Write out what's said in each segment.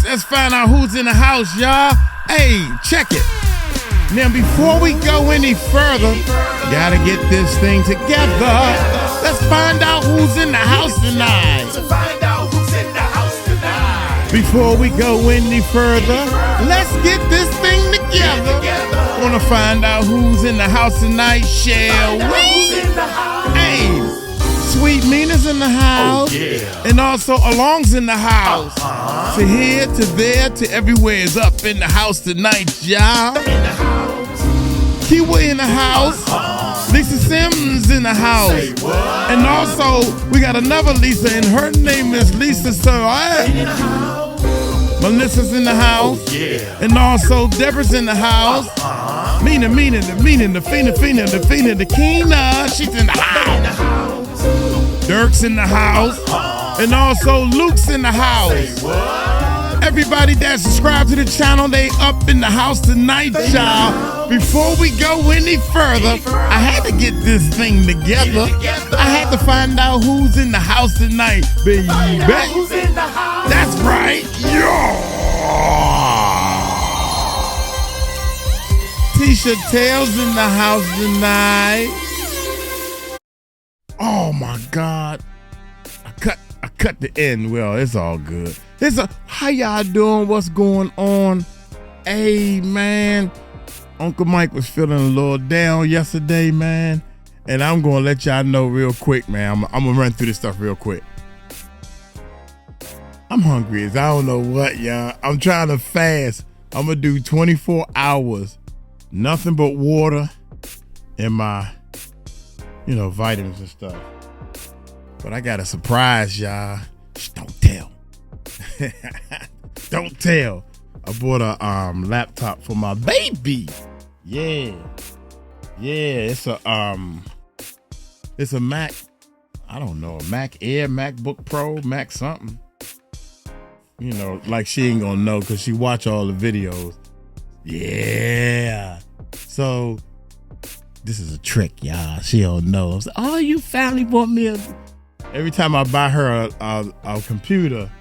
Let's find out who's in the house, y'all. Hey, check it. Now, before we go any further, gotta get this thing together. Let's find out who's in the house tonight. Before we go any further, let's get this thing together. Wanna find out who's in the house tonight, shall we? Hey, Sweet Mina's in the house. And also Along's in the house. To here, to there, to everywhere is up in the house tonight, y'all. Kiwa in the house. Lisa Sims in the house. And also, we got another Lisa, and her name is Lisa Melissa's in the house. And also, Deborah's in the house. Mina, the Fina, the Keena, she's in the house. Dirk's in the house. And also, Luke's in the house. Everybody that subscribed to the channel, they up in the house tonight, y'all. Before we go any further, I had to get this thing together. I had to find out who's in the house tonight, baby. That's right, yo. Tisha Tales in the house tonight. Oh my God. I cut the end. Well, it's all good. How y'all doing? What's going on? Hey, man. Uncle Mike was feeling a little down yesterday, man. And I'm going to let y'all know real quick, man. I'm going to run through this stuff real quick. I'm hungry as I don't know what, y'all. I'm trying to fast. I'm going to do 24 hours. Nothing but water and my, vitamins and stuff. But I got a surprise, y'all. Shh, don't tell. Don't tell. I bought a laptop for my baby. Yeah. It's a Mac. I don't know, a Mac Air, MacBook Pro, Mac something. Like she ain't gonna know because she watch all the videos. Yeah. So this is a trick, y'all. She don't know. I was like, oh, you finally bought me a. Every time I buy her a computer,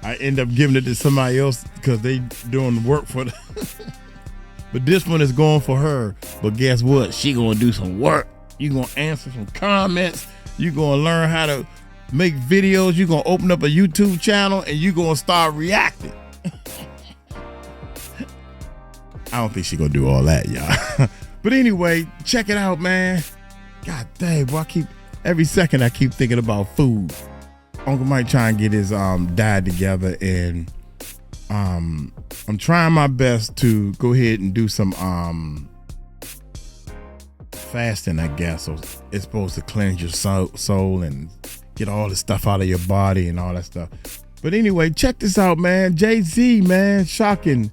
I end up giving it to somebody else because they doing the work for the. But this one is going for her. But guess what? She gonna do some work. You gonna answer some comments. You gonna learn how to make videos. You gonna open up a YouTube channel and you gonna start reacting. I don't think she gonna do all that, y'all. But anyway, check it out, man. God dang, boy, every second I keep thinking about food. Uncle Mike trying to get his diet together, and I'm trying my best to go ahead and do some fasting, I guess. So it's supposed to cleanse your soul and get all the stuff out of your body and all that stuff. But anyway, check this out, man. Jay-Z, man, shocking.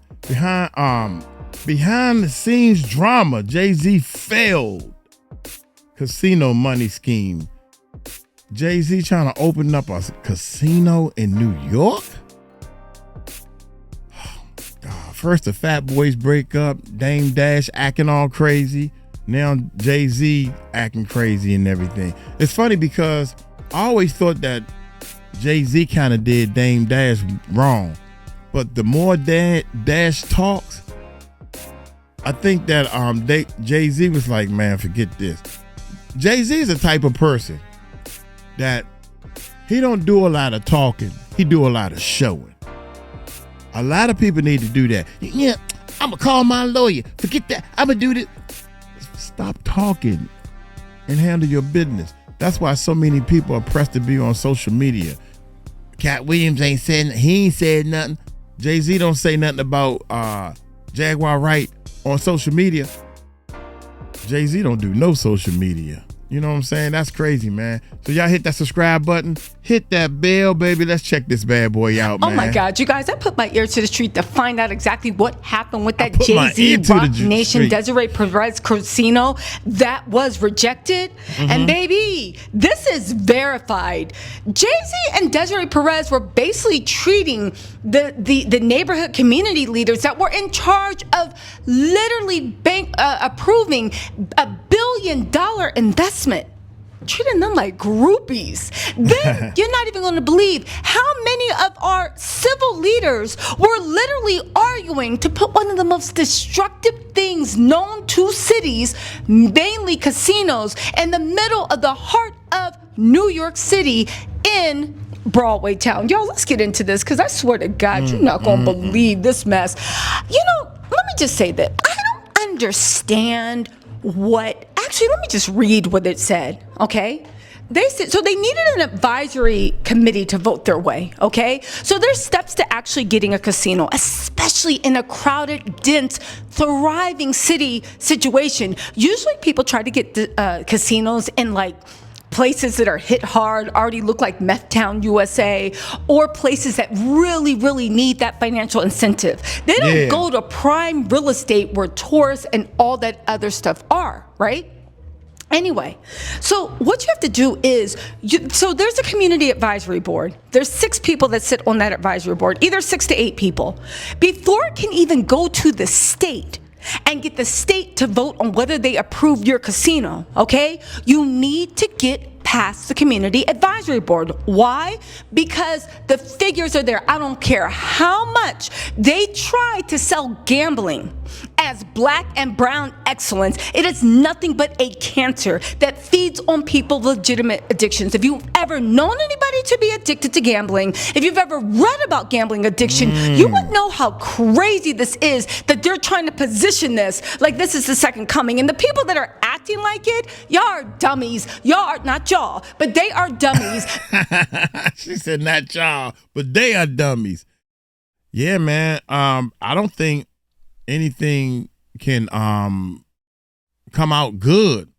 Behind the scenes drama, Jay-Z failed casino money scheme. Jay-Z trying to open up a casino in New York? Oh, God. First the Fat Boys break up, Dame Dash acting all crazy. Now Jay-Z acting crazy and everything. It's funny because I always thought that Jay-Z kind of did Dame Dash wrong. But the more Dash talks, I think that Jay-Z was like, man, forget this. Jay-Z is the type of person that he don't do a lot of talking. He do a lot of showing. A lot of people need to do that. Yeah, I'm going to call my lawyer. Forget that. I'm going to do this. Stop talking and handle your business. That's why so many people are pressed to be on social media. Cat Williams ain't said nothing. Jay-Z don't say nothing about Jaguar Wright on social media. Jay-Z don't do no social media. You know what I'm saying? That's crazy, man. So y'all hit that subscribe button. Hit that bell, baby. Let's check this bad boy out, man. Oh, my God. You guys, I put my ear to the street to find out exactly what happened with that Jay-Z Roc Nation Desiree Perez casino that was rejected. Mm-hmm. And, baby, this is verified. Jay-Z and Desiree Perez were basically treating the neighborhood community leaders that were in charge of literally approving $1 billion investment, treating them like groupies. Then you're not even going to believe how many of our civil leaders were literally arguing to put one of the most destructive things known to cities, mainly casinos, in the middle of the heart of New York City in Broadway town. Yo, let's get into this, because I swear to God, you're not going to believe this mess. You know, let me just say that I don't understand actually, let me just read what it said, okay? They said, so they needed an advisory committee to vote their way, okay? So there's steps to actually getting a casino, especially in a crowded, dense, thriving city situation. Usually people try to get casinos in like places that are hit hard, already look like Meth Town, USA, or places that really, really need that financial incentive. They don't go to prime real estate where tourists and all that other stuff are, right? Anyway, so what you have to do is, so there's a community advisory board. There's 6 people that sit on that advisory board, either 6 to 8 people. Before it can even go to the state and get the state to vote on whether they approve your casino, okay, you need to get past the community advisory board. Why? Because the figures are there. I don't care how much they try to sell gambling as black and brown excellence. It is nothing but a cancer that feeds on people's legitimate addictions. If you've ever known anybody to be addicted to gambling, if you've ever read about gambling addiction, you would know how crazy this is, that they're trying to position this like this is the second coming. And the people that are acting like it, y'all are dummies. Y'all are not y'all, but they are dummies. She said not y'all, but they are dummies. Yeah, man. I don't think anything can come out good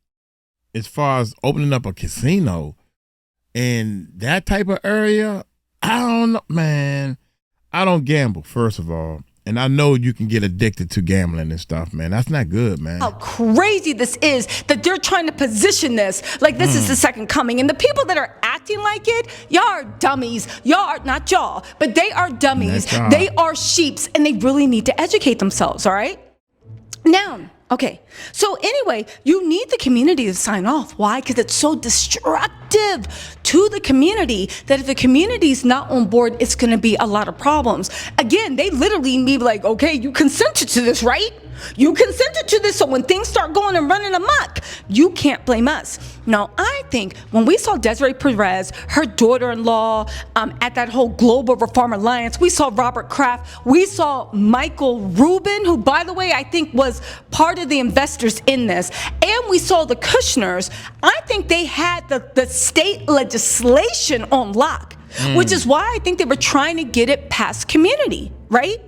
as far as opening up a casino in that type of area. I don't know, man. I don't gamble, first of all. And I know you can get addicted to gambling and stuff, man. That's not good, man. How crazy this is that they're trying to position this like this is the second coming. And the people that are acting like it, y'all are dummies. Y'all are not y'all, but they are dummies. They are sheeps, and they really need to educate themselves, all right? Now, okay, so anyway, you need the community to sign off. Why? Because it's so destructive to the community that if the community is not on board, it's going to be a lot of problems. Again, they literally need like, okay, you consented to this, right? You consented to this, so when things start going and running amok, you can't blame us. Now, I think when we saw Desiree Perez, her daughter-in-law, at that whole Global Reform Alliance, we saw Robert Kraft, we saw Michael Rubin, who, by the way, I think was part of the investors in this, and we saw the Kushners. I think they had the state legislation on lock, which is why I think they were trying to get it past community, right?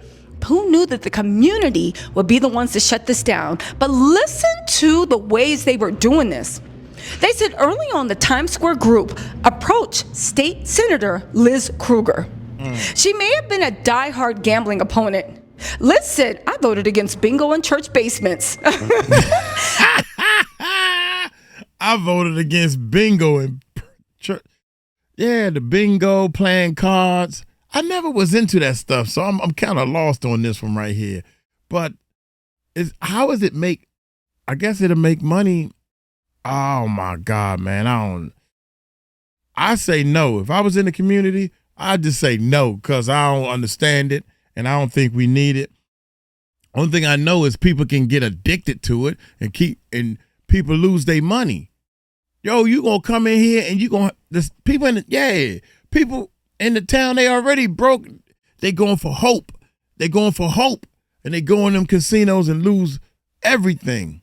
Who knew that the community would be the ones to shut this down? But listen to the ways they were doing this. They said early on the Times Square group approached State Senator Liz Krueger. She may have been a diehard gambling opponent. Liz said, I voted against bingo in church basements. I voted against bingo in church. Yeah, the bingo, playing cards. I never was into that stuff, so I'm kind of lost on this one right here. But how does it make? I guess it'll make money. Oh my God, man! I say no. If I was in the community, I'd just say no because I don't understand it and I don't think we need it. Only thing I know is people can get addicted to it and people lose their money. Yo, you gonna come in here and people in the town, they already broke. They going for hope. And they go in them casinos and lose everything.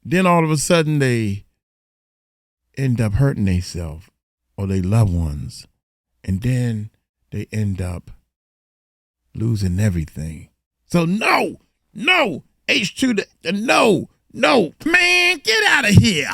Then all of a sudden they end up hurting themselves or their loved ones. And then they end up losing everything. So no, H2, no, man, get out of here.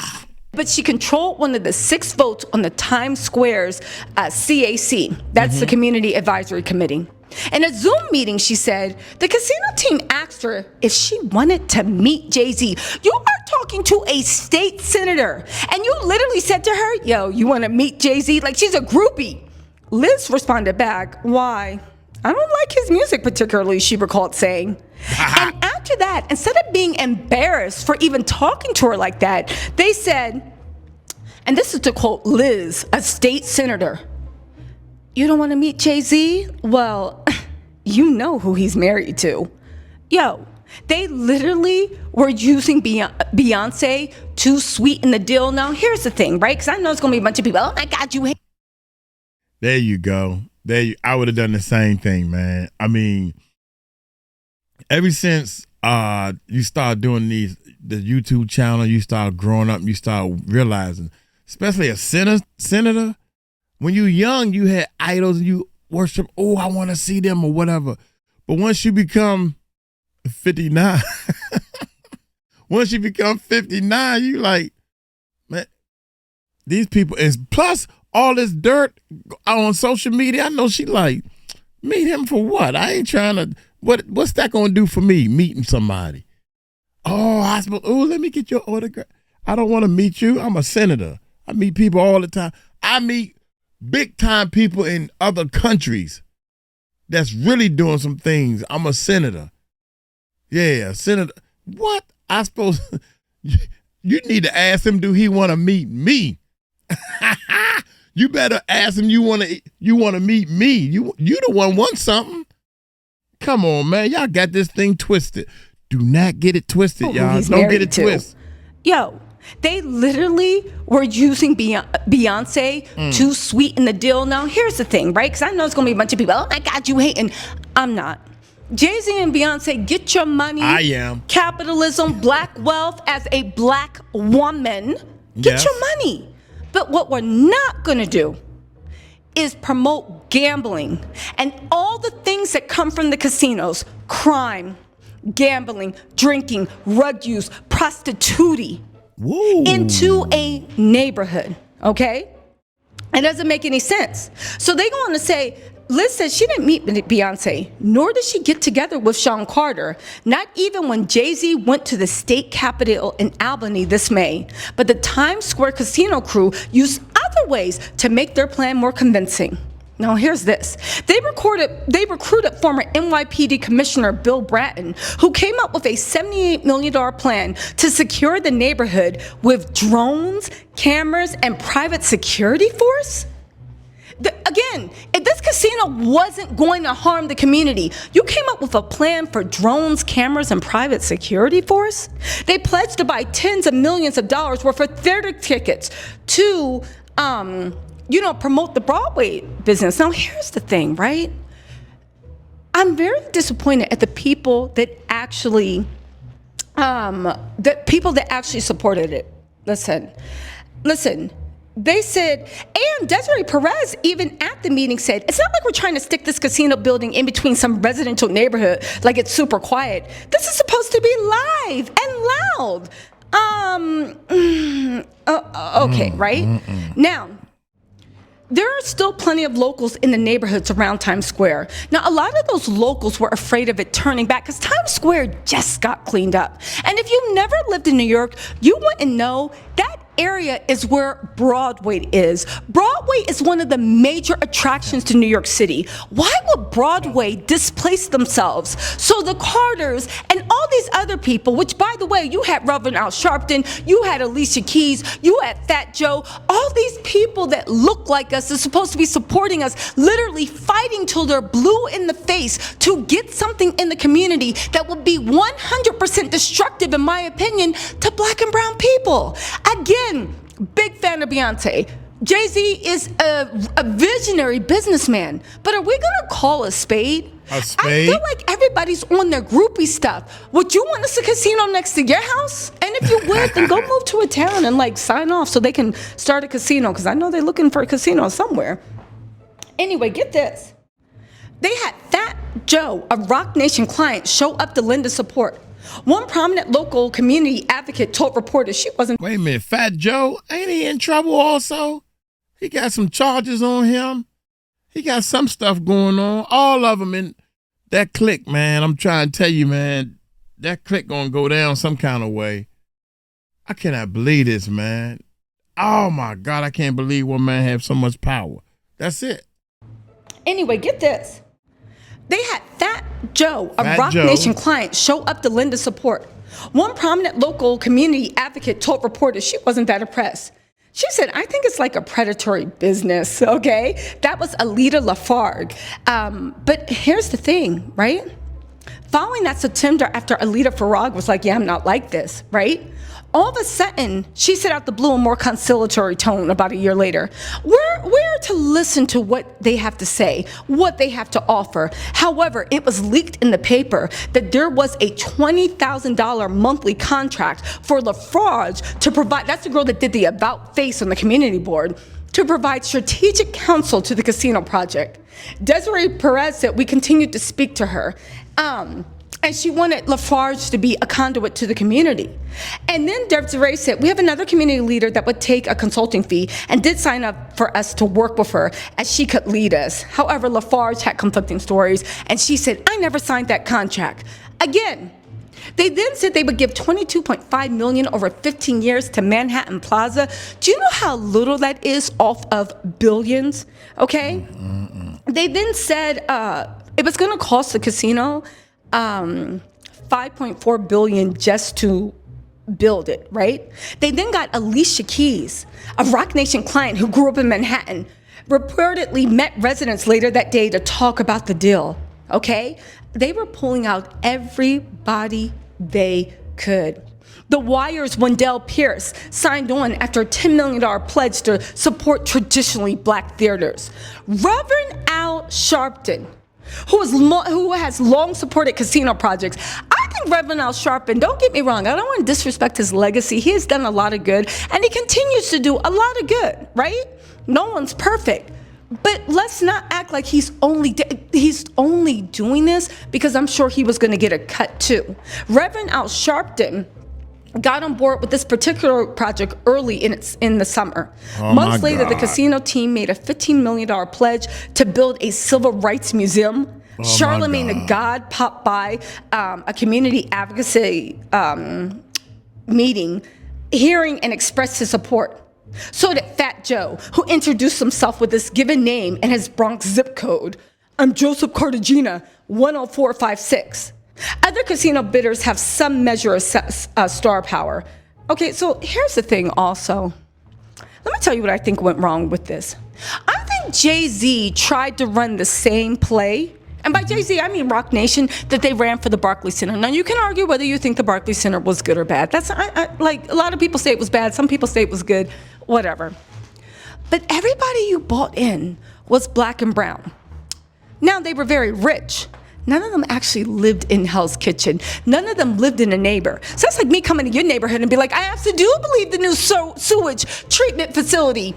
But she controlled one of the 6 votes on the Times Square's CAC. That's the Community Advisory Committee. In a Zoom meeting, she said, the casino team asked her if she wanted to meet Jay-Z. You are talking to a state senator. And you literally said to her, yo, you want to meet Jay-Z? Like she's a groupie. Liz responded back, why? I don't like his music particularly, she recalled saying. And after that, instead of being embarrassed for even talking to her like that, they said, and this is to quote Liz, a state senator, You don't want to meet Jay-Z? Well, you know who he's married to. Yo, they literally were using Beyonce to sweeten the deal. Now, here's the thing, right? Because I know it's going to be a bunch of people. Oh, my God, you hate. There you go. I would have done the same thing, man. I mean, ever since you start doing the YouTube channel, you start growing up, you start realizing, especially a senator, when you're young, you had idols and you worship, oh, I want to see them or whatever. But once you become 59, you like, man, these people is plus all this dirt on social media. I know she like, meet him for what? I ain't trying to, what's that going to do for me, meeting somebody? Oh, let me get your autograph. I don't want to meet you. I'm a senator. I meet people all the time. I meet big time people in other countries that's really doing some things. I'm a senator. Yeah, senator. What? I suppose you need to ask him, do he want to meet me? You better ask him, you want to meet me. You the one want something. Come on, man. Y'all got this thing twisted. Do not get it twisted, y'all. Don't get it twisted. Yo, they literally were using Beyonce to sweeten the deal. Now, here's the thing, right? Because I know it's going to be a bunch of people. Oh, my God, you hating. I'm not. Jay-Z and Beyonce, get your money. I am. Capitalism, black wealth as a black woman. Get your money. But what we're not going to do is promote gambling and all the things that come from the casinos. Crime, gambling, drinking, rug use, prostituting. Woo. Into a neighborhood, okay? It doesn't make any sense. So they go on to say, Liz says she didn't meet Beyonce, nor did she get together with Sean Carter, not even when Jay-Z went to the state capitol in Albany this May. But the Times Square casino crew used other ways to make their plan more convincing. Now, here's this. They recruited former NYPD Commissioner Bill Bratton, who came up with a $78 million plan to secure the neighborhood with drones, cameras, and private security force. Again, if this casino wasn't going to harm the community, you came up with a plan for drones, cameras, and private security force? They pledged to buy tens of millions of dollars worth of theater tickets to promote the Broadway business. Now, here's the thing, right? I'm very disappointed at the people that actually, supported it. Listen. They said, and Desiree Perez, even at the meeting, said, it's not like we're trying to stick this casino building in between some residential neighborhood like it's super quiet. This is supposed to be live and loud. Okay, right? Now, there are still plenty of locals in the neighborhoods around Times Square. Now, a lot of those locals were afraid of it turning back because Times Square just got cleaned up. And if you've never lived in New York, you wouldn't know that area is where Broadway is. Broadway is one of the major attractions to New York City. Why would Broadway displace themselves? So the Carters and all these other people, which by the way, you had Reverend Al Sharpton, you had Alicia Keys, you had Fat Joe, all these people that look like us are supposed to be supporting us, literally fighting till they're blue in the face to get something in the community that would be 100% destructive, in my opinion, to black and brown people. Again, big fan of Beyonce. Jay-Z is a visionary businessman, but are we gonna call a spade? A spade? I feel like everybody's on their groupie stuff. Would you want us a casino next to your house? And if you would, then go move to a town and sign off so they can start a casino, because I know they're looking for a casino somewhere. Anyway, get this. They had Fat Joe, a Roc Nation client, show up to lend support. One prominent local community advocate told reporters she wasn't. Wait a minute, Fat Joe, ain't he in trouble also? He got some charges on him. He got some stuff going on. All of them in that clique, man. I'm trying to tell you, man, that clique gonna go down some kind of way. I cannot believe this, man. Oh my God, I can't believe one man have so much power. That's it. Anyway, get this. They had Fat Joe, a Roc Nation client, show up to lend support. One prominent local community advocate told reporters she wasn't that impressed. She said, I think it's like a predatory business, okay? That was Alita Lafargue. But here's the thing, right? Following that September, after Alita Farag was like, yeah, I'm not like this, right? All of a sudden, she said out the blue in more conciliatory tone about a year later, we're to listen to what they have to say, what they have to offer. However, it was leaked in the paper that there was a $20,000 monthly contract for Lafarge to provide, that's the girl that did the about face on the community board, to provide strategic counsel to the casino project. Desiree Perez said we continued to speak to her. And she wanted Lafarge to be a conduit to the community. And then Desiree said, we have another community leader that would take a consulting fee and did sign up for us to work with her as she could lead us. However, Lafarge had conflicting stories, and she said, I never signed that contract. Again, they then said they would give $22.5 million over 15 years to Manhattan Plaza. Do you know how little that is off of billions? Okay? They then said it was going to cost the casino $5.4 billion just to build it, right? They then got Alicia Keys, a Roc Nation client who grew up in Manhattan, reportedly met residents later that day to talk about the deal, okay? They were pulling out everybody they could. The Wire's Wendell Pierce signed on after a $10 million pledge to support traditionally black theaters. Reverend Al Sharpton, who has long supported casino projects. I think Reverend Al Sharpton, don't get me wrong, I don't want to disrespect his legacy. He has done a lot of good, and he continues to do a lot of good, right? No one's perfect. But let's not act like he's only doing this because I'm sure he was going to get a cut too. Reverend Al Sharpton got on board with this particular project early in the summer. Months later, the casino team made a $15 million pledge to build a civil rights museum. Charlemagne the God popped by a community advocacy meeting, hearing and expressed his support. So did Fat Joe, who introduced himself with this given name and his Bronx zip code. I'm Joseph Cartagena, 10456. Other casino bidders have some measure of star power. Okay, so here's the thing also. Let me tell you what I think went wrong with this. I think Jay-Z tried to run the same play, and by Jay-Z, I mean Roc Nation, that they ran for the Barclays Center. Now, you can argue whether you think the Barclays Center was good or bad. That's like a lot of people say it was bad, some people say it was good, whatever. But everybody you bought in was black and brown. Now, they were very rich. None of them actually lived in Hell's Kitchen. None of them lived in a neighbor. So that's like me coming to your neighborhood and be like, I absolutely do believe the new sewage treatment facility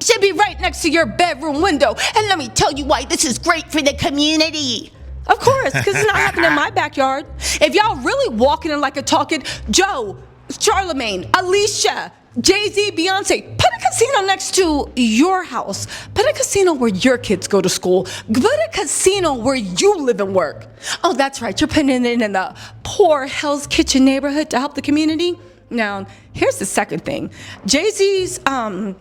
should be right next to your bedroom window. And let me tell you why this is great for the community. Of course, because it's not happening in my backyard. If y'all really walking in like a talking Joe, Charlemagne, Alicia, Jay-Z, Beyonce, put a casino next to your house. Put a casino where your kids go to school. Put a casino where you live and work. Oh, that's right. You're putting it in the poor Hell's Kitchen neighborhood to help the community. Now, here's the second thing. Jay-Z's, Reverend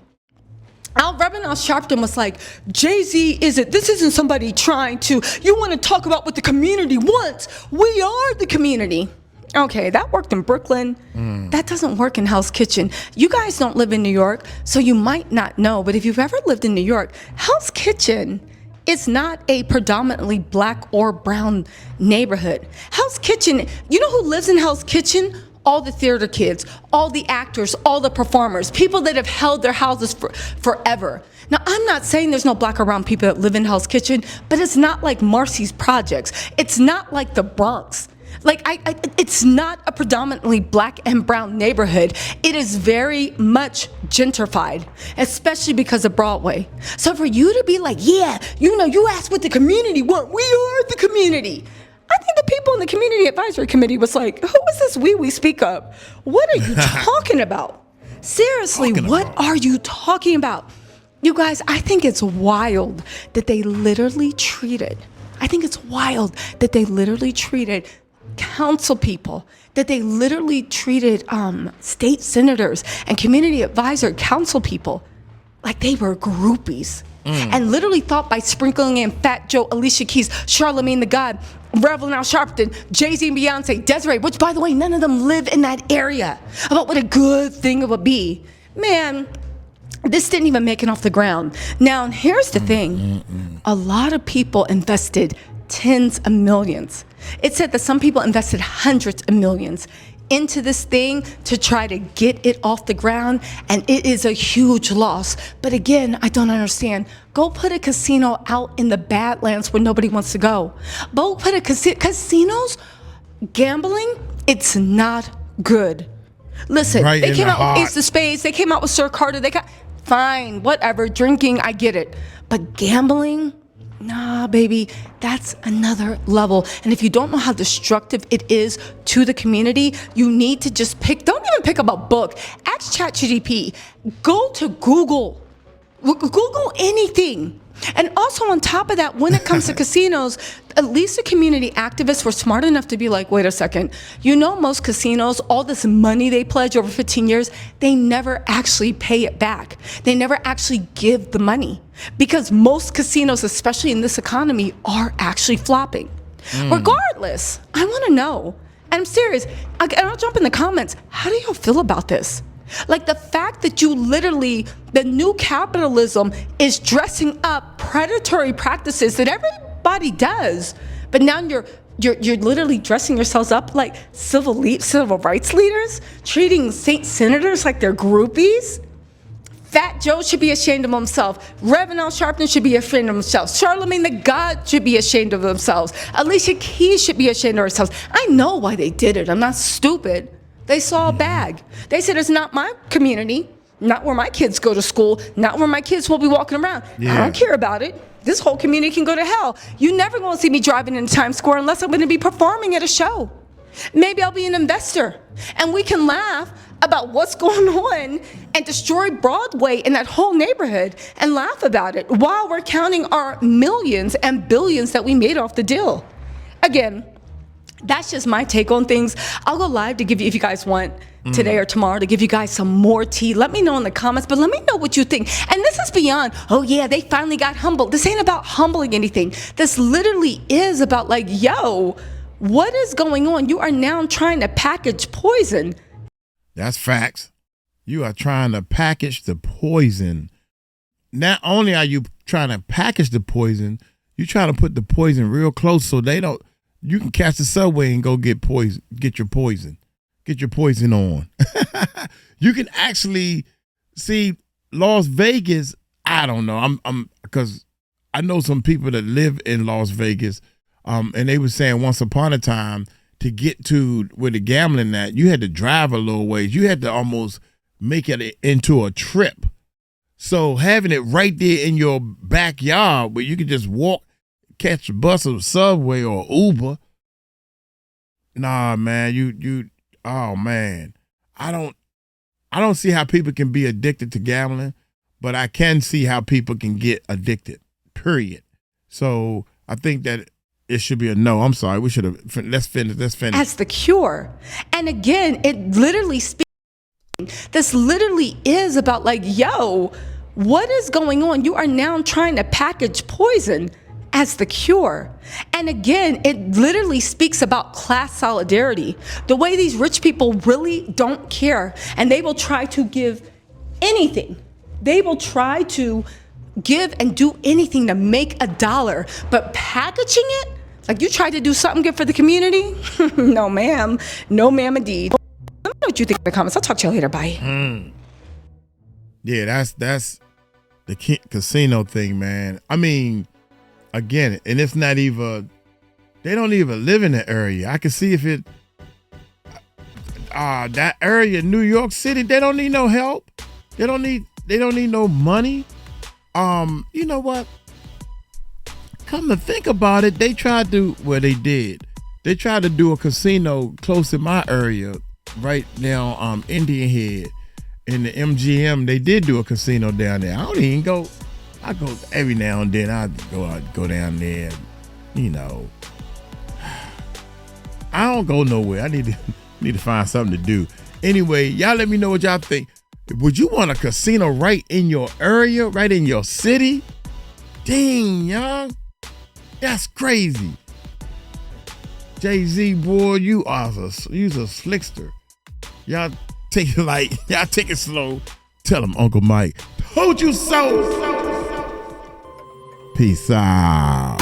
Al Sharpton was like, Jay-Z this isn't somebody trying to, you want to talk about what the community wants. We are the community. Okay, that worked in Brooklyn. That doesn't work in Hell's Kitchen. You guys don't live in New York, so you might not know, but if you've ever lived in New York, Hell's Kitchen is not a predominantly black or brown neighborhood. Hell's Kitchen, you know who lives in Hell's Kitchen? All the theater kids, all the actors, all the performers, people that have held their houses forever. Now, I'm not saying there's no black or brown people that live in Hell's Kitchen, but it's not like Marcy's Projects. It's not like the Bronx. Like, it's not a predominantly black and brown neighborhood. It is very much gentrified, especially because of Broadway. So for you to be like, yeah, you asked what the community want. We are the community. I think the people in the community advisory committee was like, who is this we speak of? What are you talking about? Seriously, what are you talking about? You guys, I think it's wild that they literally treated council people, that they literally treated state senators and community advisor council people like they were groupies. And literally thought by sprinkling in Fat Joe, Alicia Keys, Charlemagne the God, Reverend Al Sharpton, Jay-Z and Beyonce, Desiree, which by the way, none of them live in that area, about what a good thing it would be. Man, This didn't even make it off the ground. Now, here's the thing. A lot of people invested tens of millions. It said that some people invested hundreds of millions into this thing to try to get it off the ground, and it is a huge loss. But again, I don't understand. Go put a casino out in the Badlands where nobody wants to go. Go put a casinos, gambling, it's not good. Listen, Right they in came the out with heart. Ace of Spades, they came out with Sir Carter, fine, whatever, drinking, I get it. But gambling? Nah, baby, that's another level. And if you don't know how destructive it is to the community, you need to just don't even pick up a book. Ask ChatGPT. Go to Google. Google anything. And also on top of that, when it comes to casinos, at least the community activists were smart enough to be like, wait a second, most casinos, all this money they pledge over 15 years, they never actually pay it back. They never actually give the money because most casinos, especially in this economy, are actually flopping. Regardless, I want to know, and I'm serious, and I'll jump in the comments, how do y'all feel about this? Like the fact that the new capitalism is dressing up predatory practices that everybody does, but now you're literally dressing yourselves up like civil rights leaders, treating state senators like they're groupies. Fat Joe should be ashamed of himself. Reverend Al Sharpton should be ashamed of himself. Charlemagne the God should be ashamed of themselves. Alicia Keys should be ashamed of herself. I know why they did it. I'm not stupid. They saw a bag. They said, it's not my community, not where my kids go to school, not where my kids will be walking around. I don't care about it. This whole community can go to hell. You never going to see me driving in Times Square unless I'm going to be performing at a show. Maybe I'll be an investor. And we can laugh about what's going on and destroy Broadway in that whole neighborhood and laugh about it while we're counting our millions and billions that we made off the deal. Again, that's just my take on things. I'll go live to give you, if you guys want, today or tomorrow, to give you guys some more tea. Let me know in the comments, but let me know what you think. And this is beyond, oh yeah, they finally got humbled. This ain't about humbling anything. This literally is about like, yo, what is going on? You are now trying to package poison. That's facts. You are trying to package the poison. Not only are you trying to package the poison, you're trying to put the poison real close so you can catch the subway and go get your poison on. You can actually see Las Vegas. I don't know. I'm because I know some people that live in Las Vegas, and they were saying once upon a time to get to where the gambling at, you had to drive a little ways. You had to almost make it into a trip. So having it right there in your backyard where you could just walk, catch a bus or subway or Uber. Nah, man, oh man. I don't see how people can be addicted to gambling, but I can see how people can get addicted, period. So I think that it should be a no. I'm sorry. We should have, let's finish. As the cure. And again, it literally speaks. This literally is about like, yo, what is going on? You are now trying to package poison as the cure. And again, it literally speaks about class solidarity. The way these rich people really don't care. And they will try to give anything. They will try to give and do anything to make a dollar. But packaging it, like you tried to do something good for the community? No, ma'am. No, ma'am, indeed. Let me know what you think in the comments. I'll talk to you later. Bye. Yeah, that's the casino thing, man. I mean, again, and it's not even, they don't even live in the area. I can see if it, that area, New York City, they don't need no help. They don't need no money. You know what? Come to think about it, they tried to do a casino close in my area, right now, Indian Head. In the MGM, they did do a casino down there. I don't even go. I go every now and then. I go down there. You know, I don't go nowhere. I need to find something to do. Anyway, y'all let me know what y'all think. Would you want a casino right in your area, right in your city? Dang, y'all. That's crazy. Jay-Z, boy, you's a slickster. Y'all take it slow. Tell him, Uncle Mike. Told you so. Peace out.